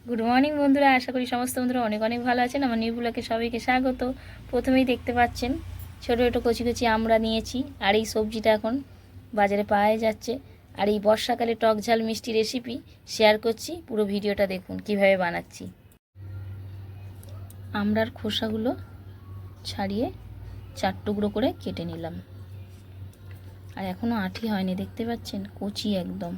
Good morning বন্ধুরা, আশা করি সমস্ত বন্ধুরা অনেক অনেক ভালো আছেন। আমার নিউ ব্লগে সবাইকে স্বাগত। প্রথমেই দেখতে পাচ্ছেন ছোটো ছোটো কচি কচি আমরা নিয়েছি, আর এই সবজিটা এখন বাজারে পাওয়া যাচ্ছে। আর এই বর্ষাকালে টক ঝাল মিষ্টি রেসিপি শেয়ার করছি, পুরো ভিডিওটা দেখুন কিভাবে বানাচ্ছি। আমড়ার খোসাগুলো ছাড়িয়ে 4 টুকরো করে কেটে নিলাম, আর এখনও আঁটি হয়নি, দেখতে পাচ্ছেন কচি একদম।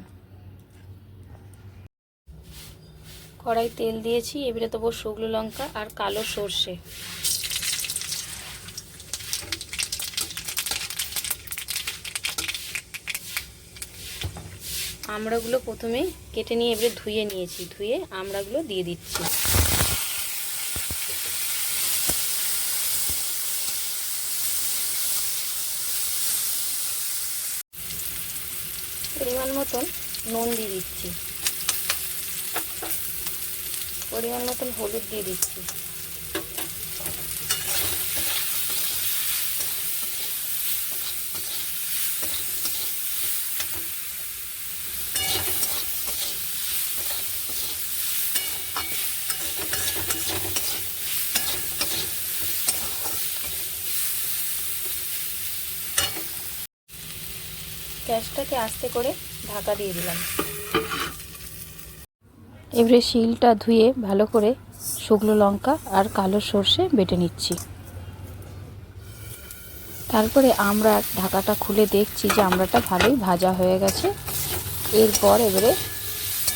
কড়াই তেল দিয়েছি, এবারে দেবো শুকনো লঙ্কা আর কালো সর্ষে। আমড়াগুলো প্রথমে কেটে নিয়ে এবারে ধুয়ে নিয়েছি, ধুয়ে আমড়াগুলো দিয়ে দিচ্ছি। পরিমাণ মতন নুন দিয়ে দিচ্ছি, পরিমাণ মতন হলুদ দিয়ে দিচ্ছি। গ্যাসটাকে আস্তে করে ঢাকা দিয়ে দিলাম। এবারে শিলটা ধুয়ে ভালো করে শুকনো লঙ্কা আর কালো সর্ষে বেটে নিচ্ছি। তারপরে আমরা ঢাকাটা খুলে দেখছি যে আমড়াটা ভালোই ভাজা হয়ে গেছে। এরপর এবারে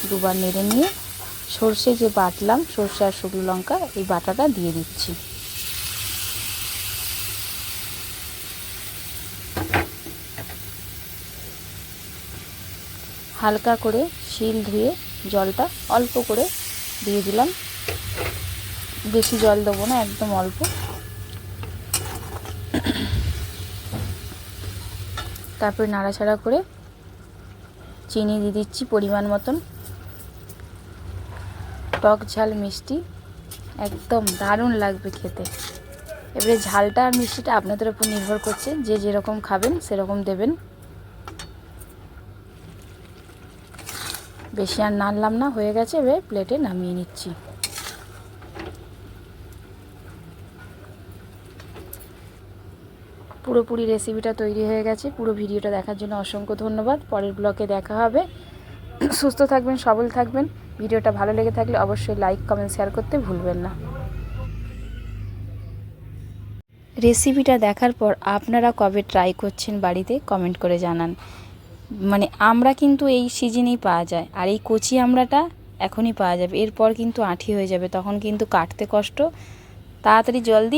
দুবার নেড়ে নিয়ে সর্ষে যে বাটলাম, সর্ষে আর শুকনো লঙ্কা, এই বাটাটা দিয়ে দিচ্ছি। হালকা করে শিল ধুয়ে জলটা অল্প করে দিয়ে দিলাম, বেশি জল দেবো না, একদম অল্প। তারপরে নাড়াচাড়া করে চিনি দিয়ে দিচ্ছি পরিমাণ মতন। টক ঝাল মিষ্টি একদম দারুণ লাগবে খেতে। এবারে ঝালটা আর মিষ্টিটা আপনাদের উপর নির্ভর করছে, যে যেরকম খাবেন সেরকম দেবেন। বেশি আর নাড়লাম না, হয়ে গেছে। এবারে প্লেটে নামিয়ে নিচ্ছি। পুরোপুরি রেসিপিটা তৈরি হয়ে গেছে। পুরো ভিডিওটা দেখার জন্য অসংখ্য ধন্যবাদ। পরের ব্লগে দেখা হবে। সুস্থ থাকবেন, সবল থাকবেন। ভিডিওটা ভালো লেগে থাকলে অবশ্যই লাইক, কমেন্ট, শেয়ার করতে ভুলবেন না। রেসিপিটা দেখার পর আপনারা কবে ট্রাই করছেন বাড়িতে কমেন্ট করে জানান। মানে আমরা কিন্তু এই সিজনেই পাওয়া যায়, আর এই কচি আমড়াটা এখনই পাওয়া যাবে। এরপর কিন্তু আঁঠি হয়ে যাবে, তখন কিন্তু কাটতে কষ্ট। তাড়াতাড়ি জলদি